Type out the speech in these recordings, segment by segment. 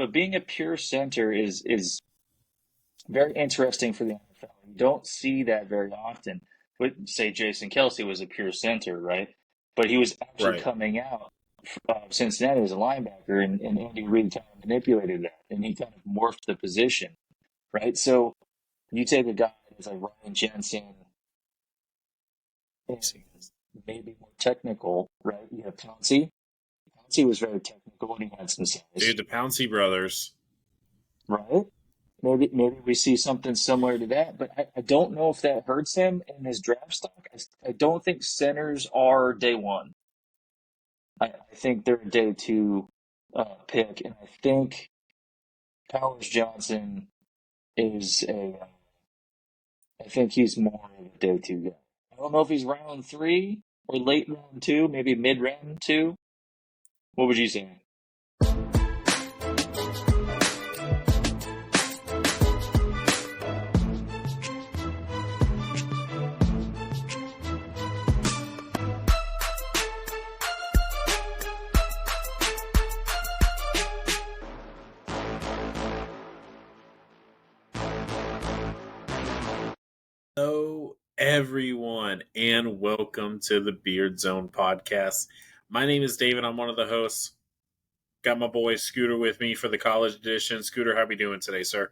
but being a pure center is very interesting for the NFL. You don't see that very often. But say Jason Kelsey was a pure center, right? But he was actually Right. coming out of Cincinnati as a linebacker, and Andy Reid kind of manipulated that, and he kind of morphed the position, right? So you take a guy that's like Ryan Jensen, and maybe more technical, right? You have Pouncey. Pouncey was very technical and he had some size, Dude, the Pouncey brothers. right? Maybe we see something similar to that, but I don't know if that hurts him in his draft stock. I don't think centers are day one. I think they're a day two pick, and I think Powers Johnson is a. I think he's more of a day two guy. I don't know if he's round three or late round two, maybe mid round two. What would you say? Hello, everyone, and welcome to the Beard Zone podcast. My name is David. I'm one of the hosts. Got my boy Scooter with me for the college edition. Scooter, how we doing today, sir?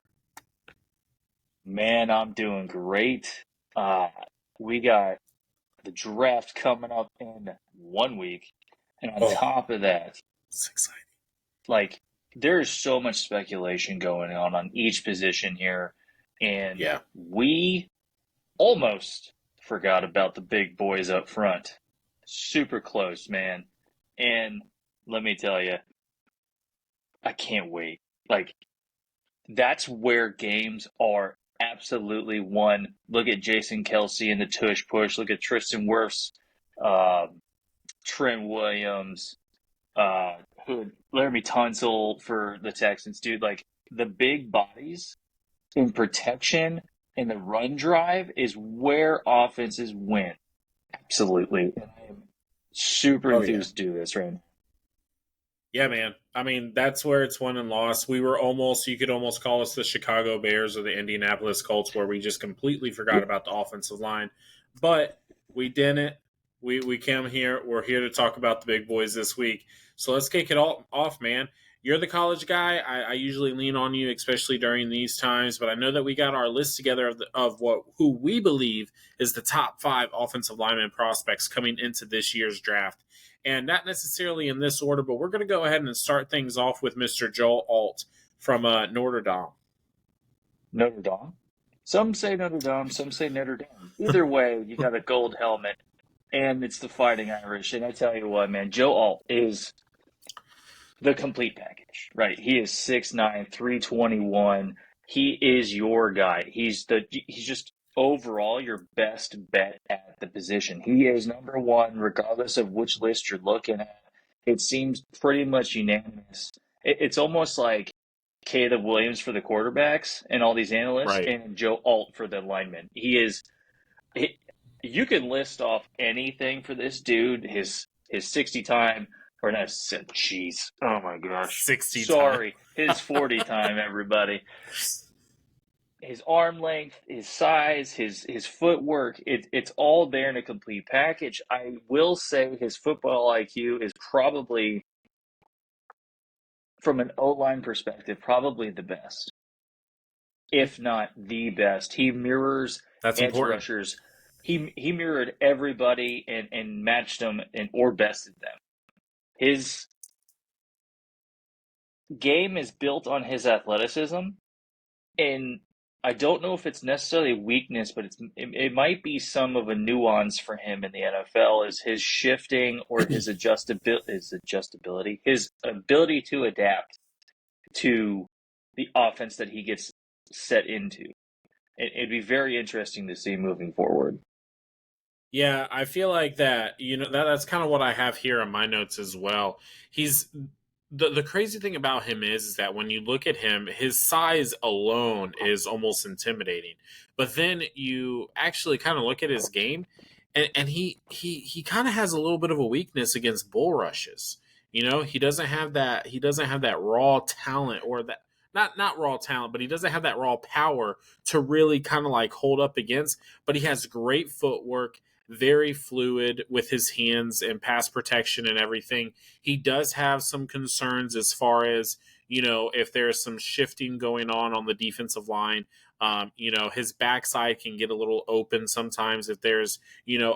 Man, I'm doing great. We got the draft coming up in 1 week, and on Oh, top of that, it's exciting. like there is so much speculation going on each position here, and Yeah. we almost forgot about the big boys up front. Super close, man. And let me tell you, I can't wait. Like, that's where games are absolutely won. Look at Jason Kelsey and the tush push. Look at Tristan Wirfs, Trent Williams, Laramie Tunsil for the Texans, dude. Like, the big bodies in protection and the run drive is where offenses win. Absolutely. And I am super Oh, yeah. enthused to do this right now. Yeah, man. I mean, that's where it's won and lost. We were almost, you could almost call us the Chicago Bears or the Indianapolis Colts, where we just completely forgot about the offensive line. But we didn't. We came here. We're here to talk about the big boys this week. So let's kick it all off, man. You're the college guy. I usually lean on you, especially during these times. But I know that we got our list together of who we believe is the top 5 offensive lineman prospects coming into this year's draft. And not necessarily in this order, but we're going to go ahead and start things off with Mr. Joel Alt from Notre Dame. Notre Dame. Some say Notre Dame, some say Notre Dame. Either way, you got a gold helmet, and it's the Fighting Irish. And I tell you what, man, Joe Alt is the complete package, right? He is 6'9", 321. He is your guy. He's just overall your best bet at the position. He is number one, regardless of which list you're looking at. It seems pretty much unanimous. It's almost like Caleb Williams for the quarterbacks and all these analysts, Right. and Joe Alt for the linemen. You can list off anything for this dude. His 60 time. Or not, jeez. Oh my gosh. 60 Sorry. time. His 40 time, everybody. His arm length, his size, his footwork, it's all there in a complete package. I will say his football IQ is probably, from an O-line perspective, probably the best, if not the best. He mirrors That's edge important. rushers. He mirrored everybody and matched them or bested them. His game is built on his athleticism, and I don't know if it's necessarily weakness, but it might be some of a nuance for him in the NFL is his shifting or his adjustability, his ability to adapt to the offense that he gets set into. It'd be very interesting to see moving forward. Yeah, I feel like that, that's kind of what I have here in my notes as well. He's the crazy thing about him is that when you look at him, his size alone is almost intimidating. But then you actually kind of look at his game, and he kind of has a little bit of a weakness against bull rushes. You know, he doesn't have that. He doesn't have that raw talent, or that not raw talent, but he doesn't have that raw power to really kind of like hold up against. But he has great footwork, very fluid with his hands and pass protection and everything. He does have some concerns as far as, you know, if there's some shifting going on the defensive line. You know, his backside can get a little open sometimes if there's, you know,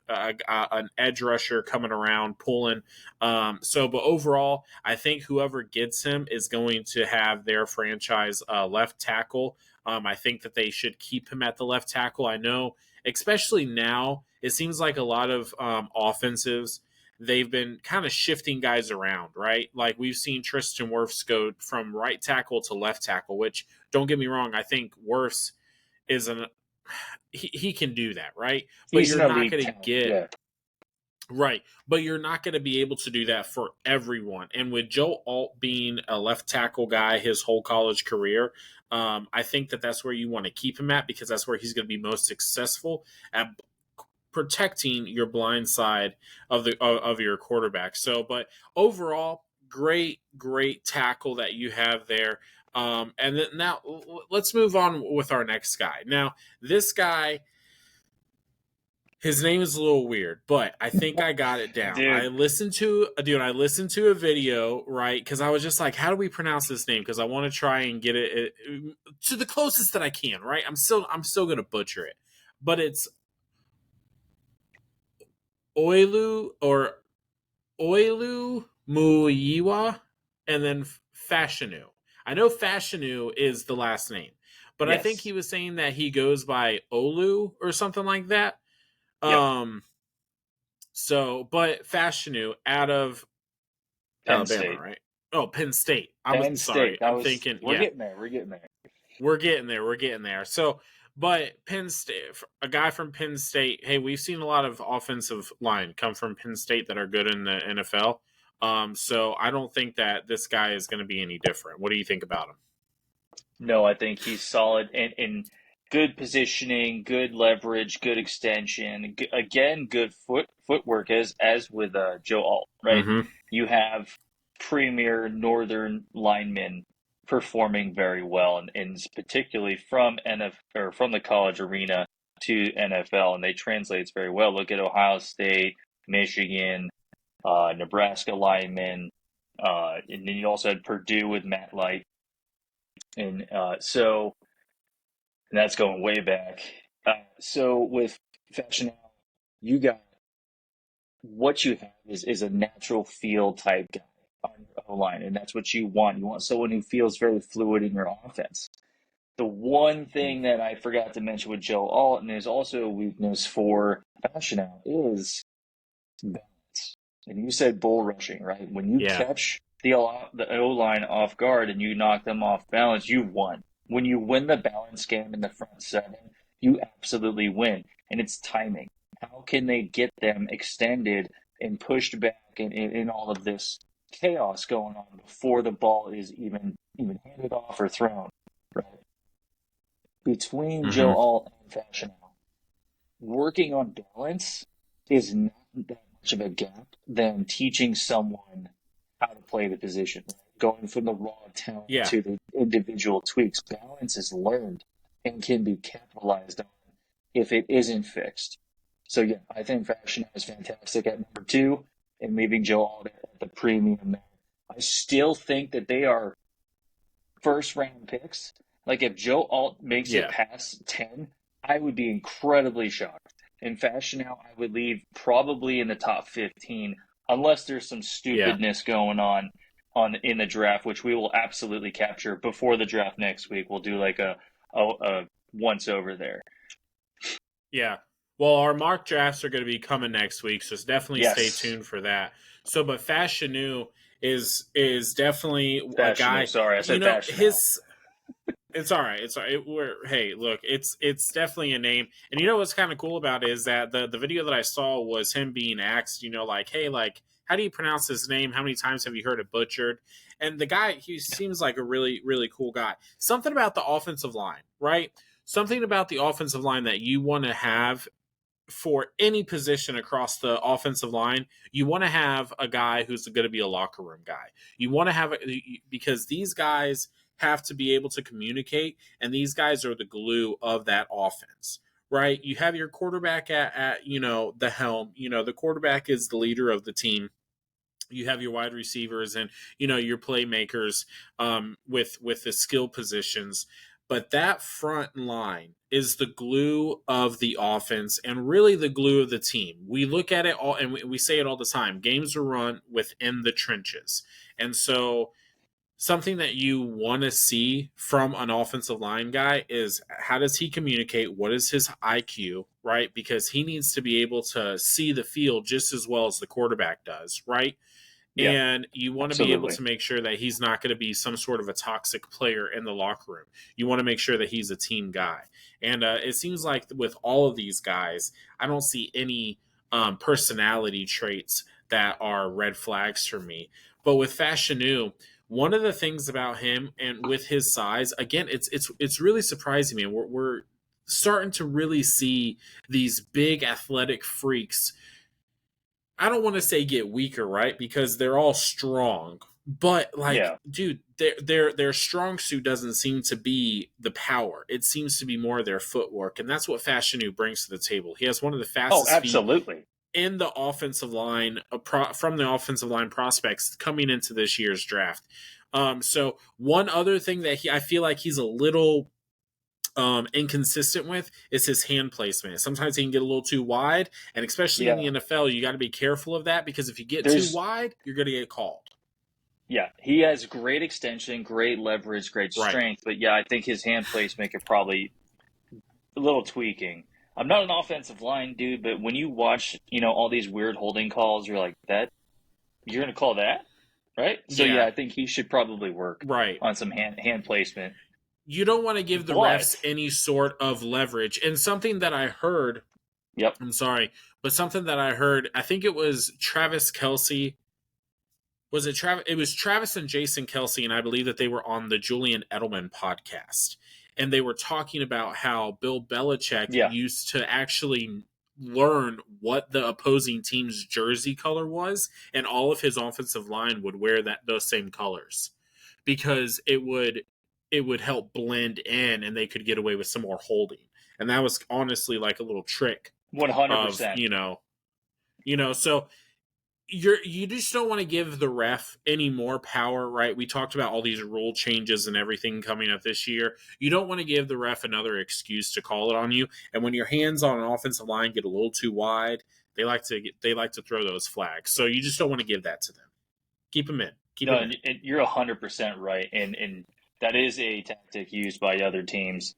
an edge rusher coming around pulling. But overall, I think whoever gets him is going to have their franchise left tackle. I think that they should keep him at the left tackle. I know, especially now, it seems like a lot of offensives, they've been kind of shifting guys around, right? Like we've seen Tristan Wirfs go from right tackle to left tackle, which, don't get me wrong, I think Wirfs is he can do that, right? But He's you're an not elite going to talent. get Yeah. right, but you're not going to be able to do that for everyone. And with Joe Alt being a left tackle guy his whole college career, I think that that's where you want to keep him at, because that's where he's going to be most successful at protecting your blind side of your quarterback. So, but overall, great tackle that you have there. And then now let's move on with our next guy. Now, this guy, his name is a little weird, but I think I got it down. Dude. I listened to a video, right? Because I was just like, how do we pronounce this name? Because I want to try and get it to the closest that I can, right? I'm still going to butcher it, but it's Olu Muyiwa, and then Fashanu. I know Fashanu is the last name, but I think Yes. he was saying that he goes by Olu or something like that. Yep. But Fashanu out of Penn Alabama, State. right? Oh, Penn State. Penn State. I'm thinking, We're yeah, getting there. We're getting there. we're getting there. So, but Penn State, a guy from Penn State. Hey, we've seen a lot of offensive line come from Penn State that are good in the NFL. So I don't think that this guy is going to be any different. What do you think about him? No, I think he's solid and good positioning, good leverage, good extension. Again, good footwork as with Joe Alt, right? Mm-hmm. You have premier northern linemen performing very well, and particularly from or from the college arena to NFL, and they translates very well. Look at Ohio State, Michigan, Nebraska linemen, and then you also had Purdue with Matt Light, and and that's going way back. So with Fashion, you got what you have is a natural feel type guy on your O line, and that's what you want. You want someone who feels very fluid in your offense. The one thing that I forgot to mention with Joe Alt, and is also a weakness for Fashion is balance. And you said bull rushing, right? When you Yeah. catch the O line off guard and you knock them off balance, you won. When you win the balance game in the front seven, you absolutely win. And it's timing. How can they get them extended and pushed back in all of this chaos going on before the ball is even handed off or thrown, right? Between Joe Mm-hmm. Alt and Fashion, working on balance is not that much of a gap than teaching someone how to play the position. Right? Going from the raw talent Yeah. to the individual tweaks, balance is learned and can be capitalized on if it isn't fixed. So yeah, I think Fashion is fantastic at number 2, and leaving Joe Alt at the premium there. I still think that they are first round picks. Like if Joe Alt makes it Yeah. past 10, I would be incredibly shocked. In Fashion now, I would leave probably in the top 15, unless there's some stupidness going on in the draft, which we will absolutely capture before the draft next week. We'll do like a once over there. Yeah. Well, our mock drafts are going to be coming next week, so definitely stay tuned for that. So, but Fashanu is definitely a guy. Sorry, I said Fashion. It's all right. It's all right. Hey, look, it's definitely a name. And you know what's kind of cool about it is that the video that I saw was him being asked, you know, like, hey, like, how do you pronounce his name? How many times have you heard it butchered? And the guy, he seems like a really, really cool guy. Something about the offensive line, right? Something about the offensive line that you want to have for any position across the offensive line, you want to have a guy who's going to be a locker room guy. You want to have because these guys have to be able to communicate, and these guys are the glue of that offense, right? You have your quarterback at the helm. The quarterback is the leader of the team. You have your wide receivers and your playmakers with the skill positions, but that front line is the glue of the offense and really the glue of the team. We look at it all and we say it all the time. Games are run within the trenches, and so something that you want to see from an offensive line guy is how does he communicate? What is his IQ, right? Because he needs to be able to see the field just as well as the quarterback does, right? Yeah, And you want to be able absolutely. to make sure that he's not going to be some sort of a toxic player in the locker room. You want to make sure that he's a team guy. And it seems like with all of these guys, I don't see any personality traits that are red flags for me. But with Fashanu, one of the things about him and with his size, again, it's really surprising me. We're starting to really see these big athletic freaks. I don't want to say get weaker, right? Because they're all strong. But like, Yeah. dude, their strong suit doesn't seem to be the power. It seems to be more their footwork, and that's what Fashanu brings to the table. He has one of the Oh, fastest feet absolutely. in the offensive line from the offensive line prospects coming into this year's draft. So one other thing that I feel like he's a little inconsistent with is his hand placement. Sometimes he can get a little too wide, and especially in the Yeah. NFL, you got to be careful of that because if you get too There's wide, you're going to get called. Yeah, he has great extension, great leverage, great Right. strength, but yeah, I think his hand placement could probably a little tweaking. I'm not an offensive line dude, but when you watch, all these weird holding calls, you're like, that you're gonna call that? Right? So yeah, Yeah. I think he should probably work Right. on some hand placement. You don't want to give the refs But any sort of leverage. And something that I heard, yep, I'm sorry, but something that I heard, I think it was Travis Kelsey. Was it Travis? It was Travis and Jason Kelsey, and I believe that they were on the Julian Edelman podcast. And they were talking about how Bill Belichick yeah, used to actually learn what the opposing team's jersey color was, and all of his offensive line would wear those same colors because it would help blend in, and they could get away with some more holding. And that was honestly like a little trick one hundred of percent. so you just don't want to give the ref any more power, right? We talked about all these rule changes and everything coming up this year. You don't want to give the ref another excuse to call it on you. And when your hands on an offensive line get a little too wide, they like to throw those flags. So you just don't want to give that to them. Keep them in. Keep No, them in. and you're 100% right, and that is a tactic used by other teams.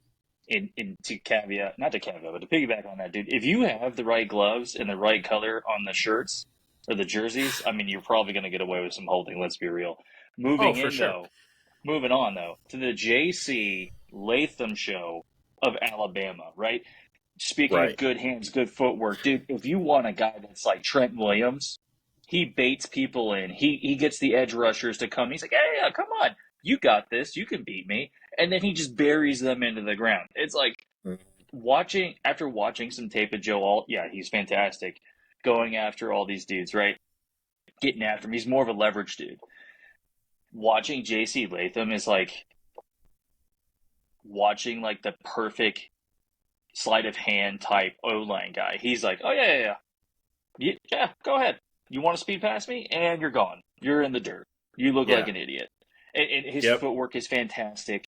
In to caveat, not to caveat, but to piggyback on that, dude. If you have the right gloves and the right color on the shirts or the jerseys, I mean, you're probably going to get away with some holding. Let's be real. Oh, Moving for in sure. though, moving on though to the JC Latham show of Alabama, right? Speaking of Right. good hands, good footwork, dude. If you want a guy that's like Trent Williams, he baits people in. He gets the edge rushers to come. He's like, hey, yeah, come on, you got this. You can beat me. And then he just buries them into the ground. It's like watching some tape of Joe Alt. Yeah, he's fantastic. Going after all these dudes, right? Getting after him. He's more of a leverage dude. Watching JC Latham is like watching like the perfect sleight of hand type O line guy. He's like, oh yeah, go ahead. You want to speed past me, and you're gone. You're in the dirt. You look like Yeah. an idiot. And his Yep. footwork is fantastic.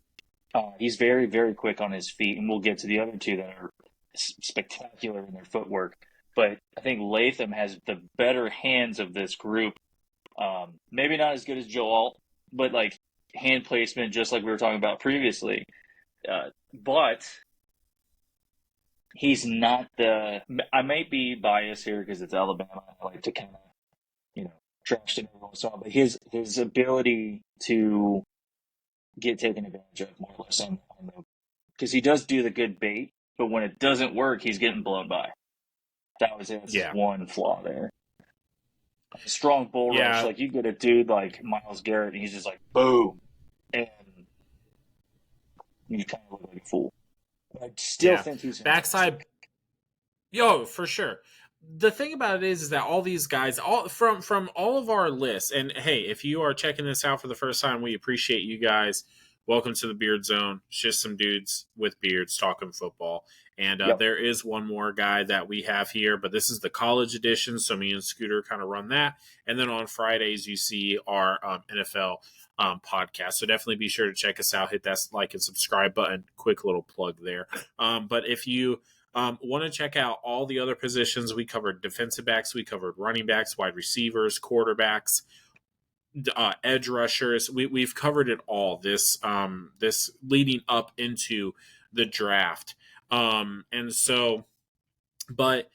He's very, very quick on his feet, and we'll get to the other two that are spectacular in their footwork. But I think Latham has the better hands of this group. Maybe not as good as Joe Alt, but like hand placement, just like we were talking about previously. But he's not the. I might be biased here because it's Alabama. I like to kind of, trash it every once in a while. But his ability to get taken advantage of more or less on the, because he does do the good bait, but when it doesn't work, he's getting blown by. That was his Yeah. one flaw there. A strong bull rush, Yeah. like you get a dude like Miles Garrett, and he's just like boom, and you kind of look like a fool. But I still Yeah. think he's Backside fantastic. Yo, for sure. The thing about it is that all these guys, all from all of our lists, and hey, if you are checking this out for the first time, we appreciate you guys. Welcome to the Beard Zone. It's just some dudes with beards talking football. And Yep. there is one more guy that we have here, but this is the college edition. So me and Scooter kind of run that. And then on Fridays, you see our NFL podcast. So definitely be sure to check us out. Hit that like and subscribe button. Quick little plug there. But if you want to check out all the other positions, we covered defensive backs, we covered running backs, wide receivers, quarterbacks, edge rushers. We've covered it all. This leading up into the draft, and so, but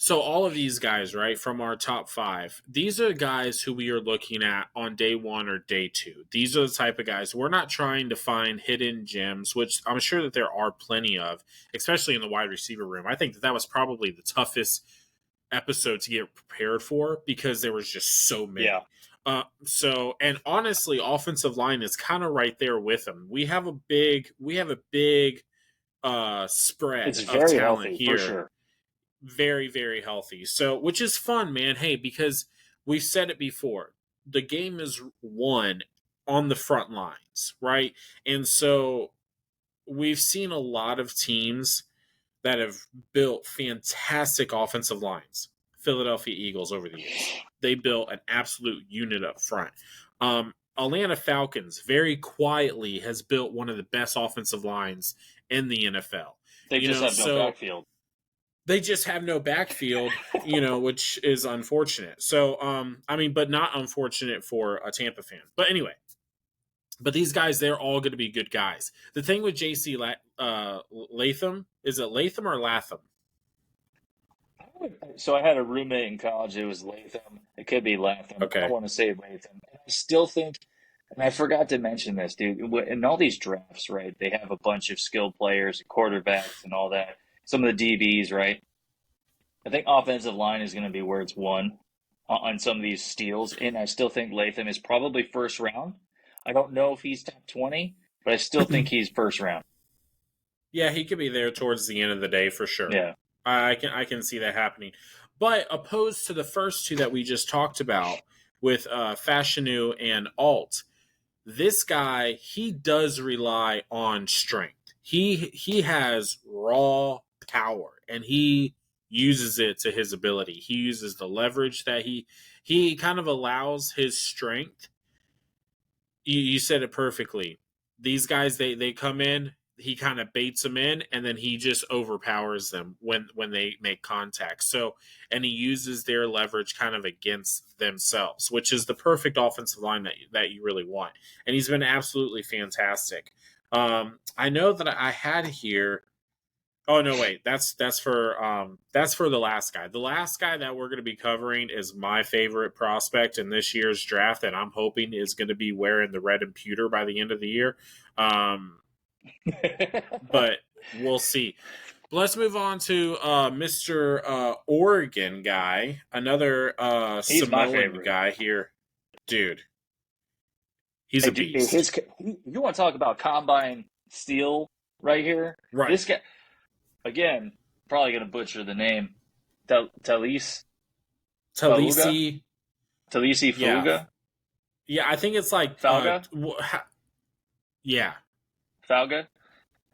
so all of these guys, right, from our top five, these are guys who we are looking at on day one or day two. These are the type of guys we're not trying to find hidden gems, which I'm sure that there are plenty of, especially in the wide receiver room. I think that was probably the toughest episode to get prepared for because there was just so many. Yeah. And honestly, offensive line is kind of right there with them. We have a big spread It's of very talent healthy, here. for sure. Very, very healthy. So, which is fun, man. Hey, because we've said it before, the game is won on the front lines, right? And so we've seen a lot of teams that have built fantastic offensive lines. Philadelphia Eagles over the years, they built an absolute unit up front. Atlanta Falcons very quietly has built one of the best offensive lines in the NFL. They just have no backfield. They just have no backfield, which is unfortunate. So, but not unfortunate for a Tampa fan. But anyway, but these guys, they're all going to be good guys. The thing with JC Latham, is it Latham or Latham? So I had a roommate in college. It was Latham. It could be Latham. Okay. I want to say Latham. And I still think, and I forgot to mention this, dude. In all these drafts, right? They have a bunch of skilled players, quarterbacks, and all that. Some of the DBs, right? I think offensive line is going to be where it's won on some of these steals, and I still think Latham is probably first round. I don't know if he's top 20, but I still think he's first round. Yeah, he could be there towards the end of the day for sure. Yeah. I can see that happening. But opposed to the first two that we just talked about with Fashanu and Alt, this guy, he does rely on strength. He has raw power and he uses it to his ability. He uses the leverage that he kind of allows his strength. You said it perfectly. These guys, they come in, he kind of baits them in, and then he just overpowers them when they make contact. So, and he uses their leverage kind of against themselves, which is the perfect offensive line that you really want. And he's been absolutely fantastic. I know that I had here. Oh no, wait, that's for the last guy. The last guy that we're going to be covering is my favorite prospect in this year's draft, and I'm hoping is going to be wearing the red and pewter by the end of the year. But we'll see. Let's move on to Mr. Oregon guy, another Samoan guy here, dude. He's a beast. You want to talk about combine steal right here? Right. This guy, again, probably going to butcher the name. Taliese Fuaga. Yeah, I think it's like Fuaga. Yeah. Fuaga.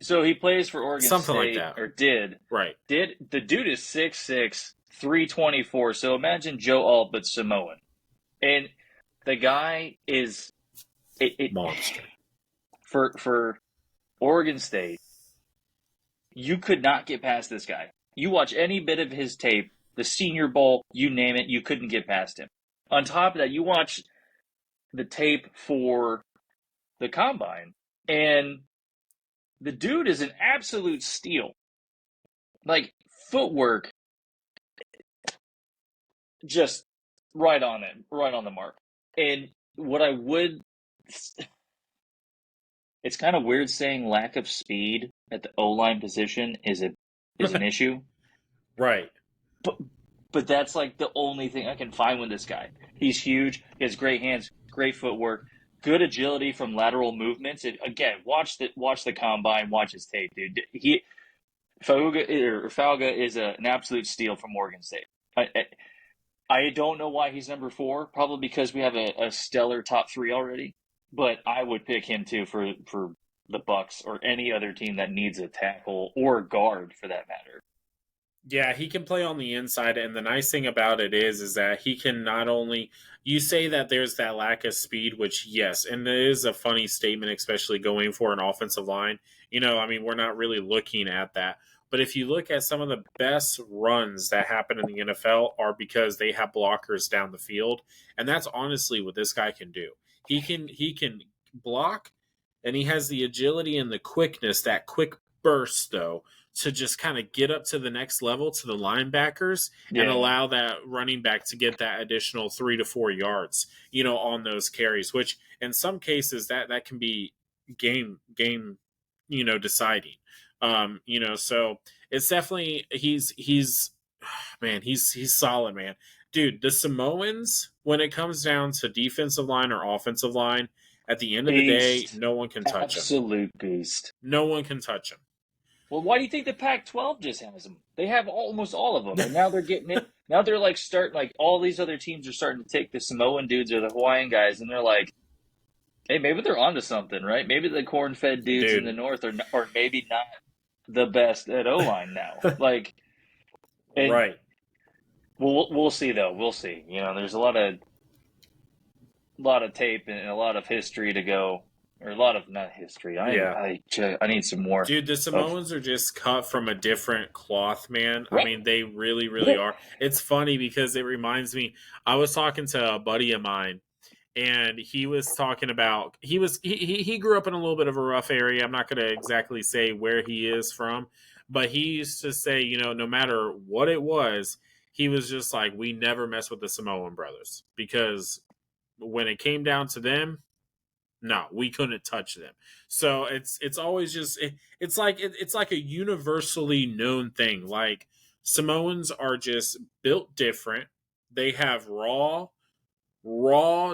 So he plays for Oregon Something State, like that. or did. Right. The dude is 6'6", 324. So imagine Joe Alt, but Samoan. And the guy is monster. For Oregon State, you could not get past this guy. You watch any bit of his tape, the Senior Bowl, you name it, you couldn't get past him. On top of that, you watch the tape for the Combine, and the dude is an absolute steal. Like, footwork, just right on it, right on the mark. And what I would... It's kind of weird saying lack of speed at the O-line position is an issue. Right. But that's like the only thing I can find with this guy. He's huge. He has great hands, great footwork, good agility from lateral movements. And again, watch the combine, watch his tape, dude. Fauga is an absolute steal from Morgan State. I don't know why he's number 4. Probably because we have a stellar top 3 already. But I would pick him too for the Bucks or any other team that needs a tackle or guard for that matter. Yeah, he can play on the inside, and the nice thing about it is that he can not only. You say that there's that lack of speed, which yes, and it is a funny statement, especially going for an offensive line. I mean, we're not really looking at that. But if you look at some of the best runs that happen in the NFL are because they have blockers down the field, and that's honestly what this guy can do. He can block, and he has the agility and the quickness, that quick burst though, to just kind of get up to the next level to the linebackers and Yeah. allow that running back to get that additional 3 to 4 yards, on those carries, which in some cases that can be game, deciding. So it's definitely he's man, he's solid, man. Dude, the Samoans, when it comes down to defensive line or offensive line, at the end of the day, Beast. no one can touch him. Absolute beast. No one can touch him. Well, why do you think the Pac-12 just has them? They have almost all of them, and now they're getting it. Now they're like all these other teams are starting to take the Samoan dudes or the Hawaiian guys, and they're like, hey, maybe they're onto something, right? Maybe the corn-fed dudes in the Dude, north are maybe not the best at O-line now. And right. we'll see though. We'll see. There's a lot of tape and a lot of history to go, or a lot of not history. Yeah. I need some more Dude, the of Samoans are just cut from a different cloth, man. I right. mean, they really, really are. It's funny because it reminds me, I was talking to a buddy of mine, and he was talking about he grew up in a little bit of a rough area. I'm not going to exactly say where he is from, but he used to say, no matter what it was, he was just like, we never mess with the Samoan brothers because when it came down to them, no, we couldn't touch them. So it's always just it's like a universally known thing. Like Samoans are just built different. They have raw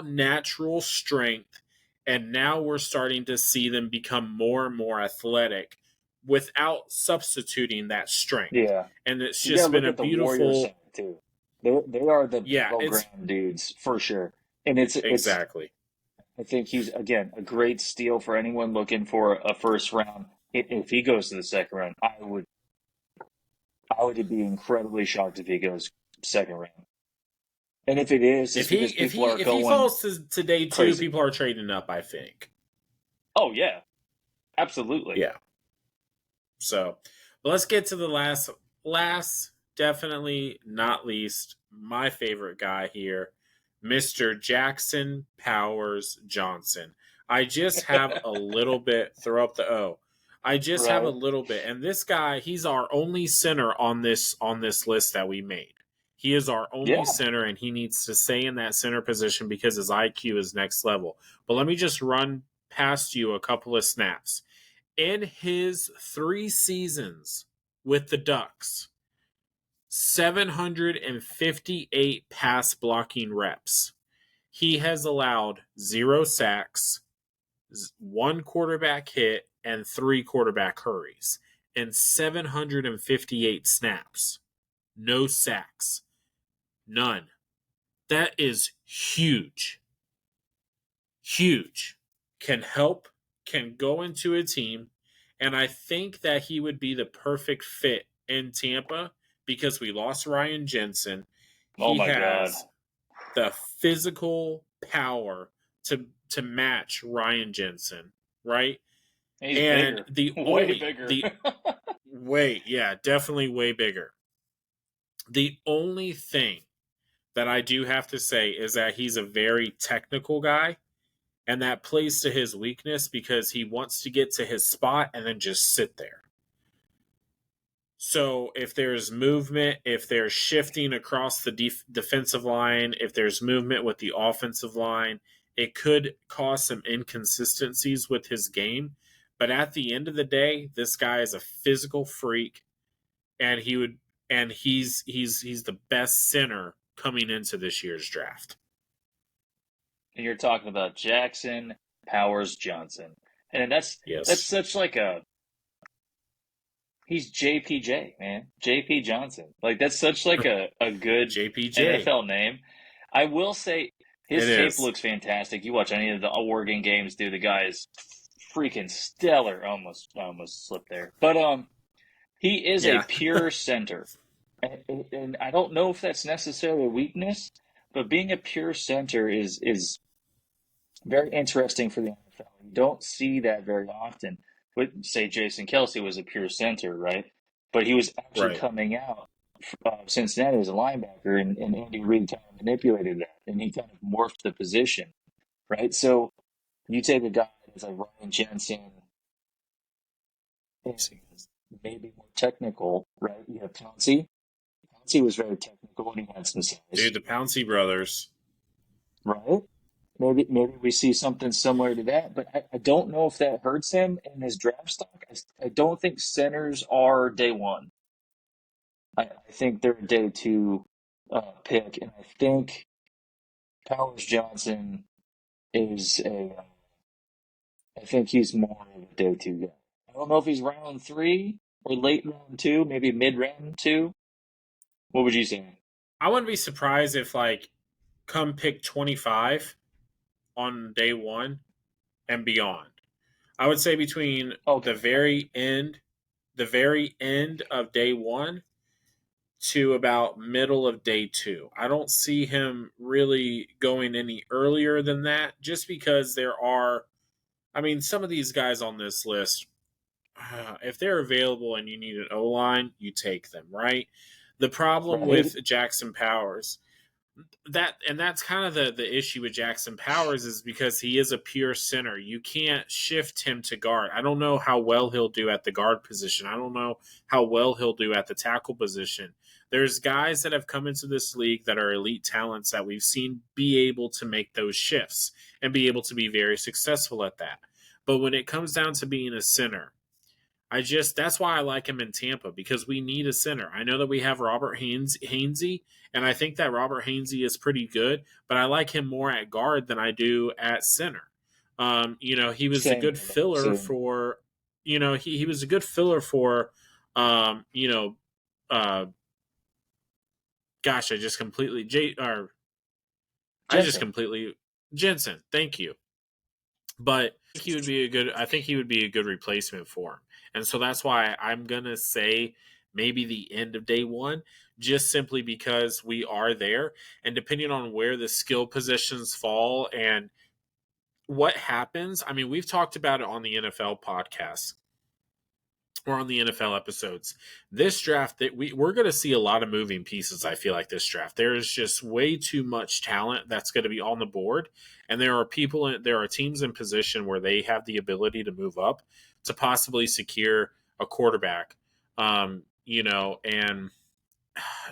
natural strength, and now we're starting to see them become more and more athletic without substituting that strength. Yeah, And it's you gotta just been look a at the Warriors beautiful. side too. They are the Yeah, it's battleground dudes for sure, and it's. exactly. I think he's again a great steal for anyone looking for a first round. If he goes to the second round, I would be incredibly shocked if he goes second round. And if it is, it's If he because if people he are if he going falls to day 2, crazy. people are trading up, I think. Oh yeah, absolutely. Yeah. So let's get to the last, definitely not least, my favorite guy here, Mr. Jackson Powers Johnson. I just have a little bit, throw up the O. I just have a Right. little bit. And this guy, he's our only center on this list that we made. He is our only Yeah. center, and he needs to stay in that center position because his IQ is next level. But let me just run past you a couple of snaps. In his 3 seasons with the Ducks, 758 pass blocking reps. He has allowed 0 sacks, 1 quarterback hit, and 3 quarterback hurries, and 758 snaps. No sacks. None. That is huge. Huge. Can help, can go into a team, and I think that he would be the perfect fit in Tampa because we lost Ryan Jensen. Oh He my God. has the physical power to match Ryan Jensen, right? He's And bigger, way bigger. definitely way bigger. The only thing that I do have to say is that he's a very technical guy, and that plays to his weakness because he wants to get to his spot and then just sit there. So if there's movement, if there's shifting across the defensive line, if there's movement with the offensive line, it could cause some inconsistencies with his game. But at the end of the day, this guy is a physical freak, and he's the best center coming into this year's draft. And you're talking about Jackson Powers Johnson, and that's Yes. such like a He's JPJ, man. JP Johnson. Like that's such like a good JPJ. NFL name. I will say It his tape is. looks fantastic. You watch any of the Oregon games, dude, the guy is freaking stellar. I almost slipped there. But he is a Yeah. pure center. And I don't know if that's necessarily a weakness, but being a pure center is very interesting for the NFL. You don't see that very often. But say Jason Kelsey was a pure center, right? But he was actually Right. coming out of Cincinnati as a linebacker, and Andy Reid kind of manipulated that, and he kind of morphed the position, right? So you take a guy that's like Ryan Jensen and maybe more technical, right? You have Pouncey. Pouncey was very technical and he had some size, Dude, the Pouncey brothers. right? Maybe we see something similar to that, but I don't know if that hurts him in his draft stock. I don't think centers are day one. I think they're a day two pick, and I think Powers Johnson is a. I think he's more of a day two guy. I don't know if he's round three or late round two, maybe mid round two. What would you say? I wouldn't be surprised if, like, come pick 25 on day one and beyond. I would say between Okay, the very end of day one to about middle of day two. I don't see him really going any earlier than that, just because there are, I mean, some of these guys on this list, if they're available and you need an O line, you take them, right? The problem right, with Jackson Powers, that's kind of the issue with Jackson Powers, is because he is a pure center. You can't shift him to guard. I don't know how well he'll do at the guard position. I don't know how well he'll do at the tackle position. There's guys that have come into this league that are elite talents that we've seen be able to make those shifts and be able to be very successful at that. But when it comes down to being a center, that's why I like him in Tampa, because we need a center. I know that we have Robert Hainsey, and I think that Robert Hainsey is pretty good, but I like him more at guard than I do at center. He was a same good here, man. filler Same. for, he was a good filler for, um, you know, uh, gosh, I just Jensen, completely Jensen. Thank you. But I think he would be a good replacement for him. And so that's why I'm gonna say maybe the end of day one, just simply because we are there. And depending on where the skill positions fall and what happens, I mean, we've talked about it on the NFL podcast or on the NFL episodes. This draft, that we're going to see a lot of moving pieces. I feel like this draft, there is just way too much talent that's going to be on the board, and there are teams in position where they have the ability to move up to possibly secure a quarterback. And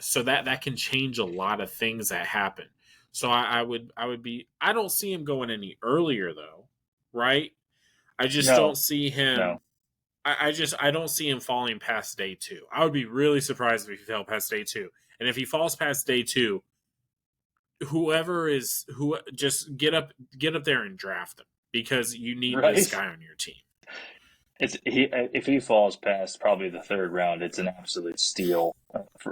so that can change a lot of things that happen. So I don't see him going any earlier though, right? I just don't no, see him no, I don't see him falling past day two. I would be really surprised if he fell past day two. And if he falls past day two, who just get up there and draft him, because you need this right. guy on your team. If he falls past probably the third round, it's an absolute steal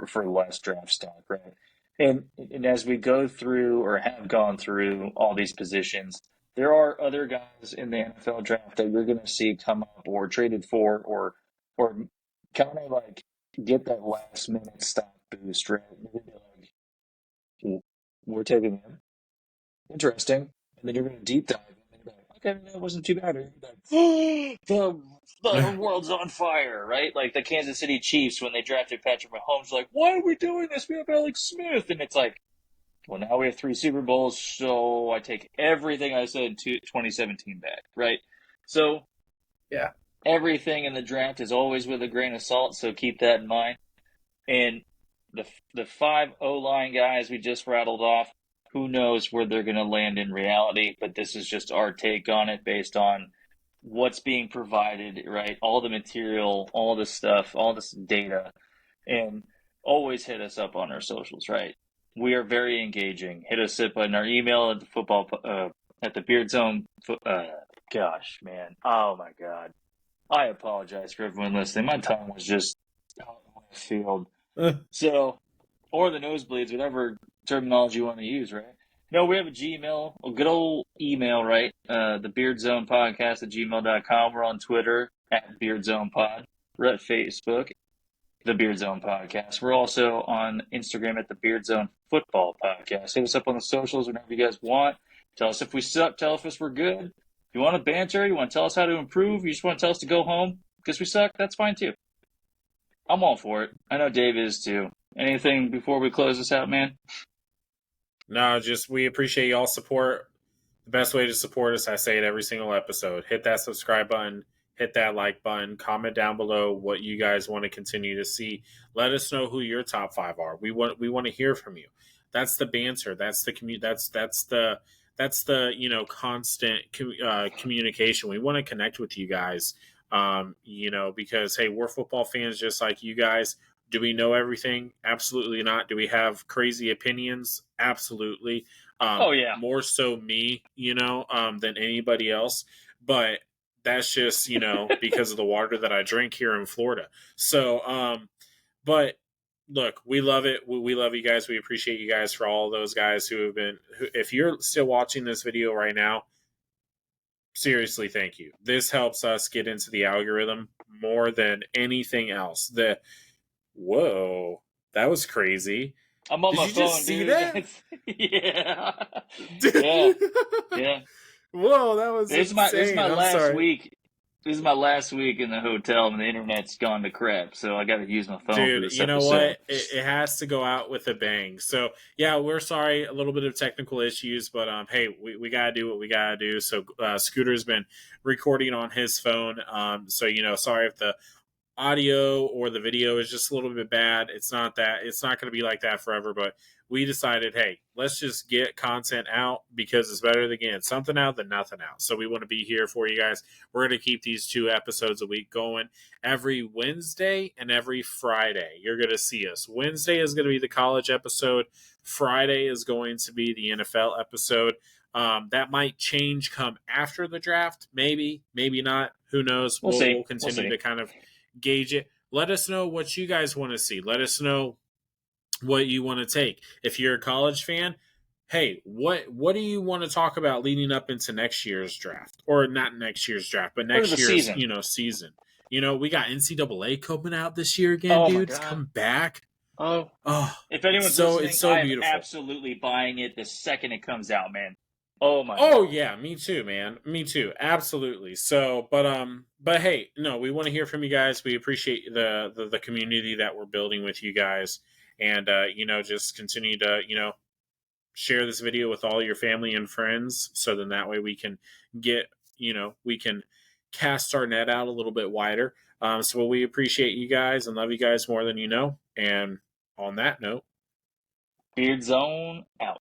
for less draft stock, right? And as we go through or have gone through all these positions, there are other guys in the NFL draft that you're going to see come up or traded for or kind of like get that last minute stock boost, right? You're gonna be like, we're taking him. Interesting. And then you're going to deep dive and you're like, okay, that wasn't too bad. And you're like, the world's on fire, right? Like the Kansas City Chiefs when they drafted Patrick Mahomes, like, why are we doing this? We have Alex Smith. And it's like, well, now we have 3 Super Bowls, so I take everything I said to 2017 back, right? So Yeah. everything in the draft is always with a grain of salt, so keep that in mind. And the five O line guys we just rattled off, who knows where they're going to land in reality? But this is just our take on it based on what's being provided, right? All the material, all the stuff, all this data, and always hit us up on our socials, right? We are very engaging. Hit us up on our email at the football at the Beard Zone. Gosh, man, oh my God, I apologize for everyone listening. My tongue was just out in left field. Uh, So, or the nosebleeds, whatever terminology you want to use, right? No, we have a Gmail, a good old email, right? The Beard Zone Podcast at gmail.com. We're on Twitter at Beard Zone Pod. We're at Facebook, the Beard Zone Podcast. We're also on Instagram at the Beard Zone Football Podcast. Hit us up on the socials whenever you guys want. Tell us if we suck. Tell us if we're good. If you want to banter, you want to tell us how to improve, you just want to tell us to go home because we suck, that's fine too. I'm all for it. I know Dave is too. Anything before we close this out, man? no, just we appreciate y'all support. The best way to support us, I say it every single episode. Hit that subscribe button, hit that like button, comment down below what you guys want to continue to see. Let us know who your top 5 are. We want to hear from you. That's the banter. That's the that's the constant communication. We want to connect with you guys. Because hey, we're football fans just like you guys. Do we know everything? Absolutely not. Do we have crazy opinions? Absolutely. Oh, yeah. More so me, than anybody else. But that's just, because of the water that I drink here in Florida. So, but look, we love it. We love you guys. We appreciate you guys for all those guys who have been, if you're still watching this video right now, seriously, thank you. This helps us get into the algorithm more than anything else. Whoa, that was crazy. I'm on Did my you phone, just see dude. that? Yeah. Yeah. Whoa, that was insane. This is my I'm last sorry. week. This is my last week in the hotel, and the internet's gone to crap, so I got to use my phone for Dude, this you know episode. what? It has to go out with a bang. So, yeah, we're sorry. A little bit of technical issues, but hey, we got to do what we got to do. So, Scooter's been recording on his phone. So, sorry if the audio or the video is just a little bit bad. It's not going to be like that forever, but we decided, hey, let's just get content out because it's better than getting something out than nothing out. So we want to be here for you guys. We're going to keep these 2 episodes a week going every Wednesday and every Friday. You're going to see us. Wednesday is going to be the college episode. Friday is going to be the NFL episode. That might change come after the draft. Maybe not. Who knows? We'll see. We'll continue to kind of gauge it. Let us know what you guys want to see. Let us know what you want to take. If you're a college fan, hey, what do you want to talk about leading up into next year's draft? Or not next year's draft, but next year's season. We got NCAA coming out this year again, dude. It's coming back. Oh, if anyone's listening, I'm beautiful. Absolutely buying it the second it comes out, man. Oh my! Oh God. Yeah, me too, man. Me too, absolutely. So, but hey, no, we want to hear from you guys. We appreciate the community that we're building with you guys, and just continue to share this video with all your family and friends, so then that way we can get we can cast our net out a little bit wider. So we appreciate you guys and love you guys more than you know. And on that note, Beard Zone out.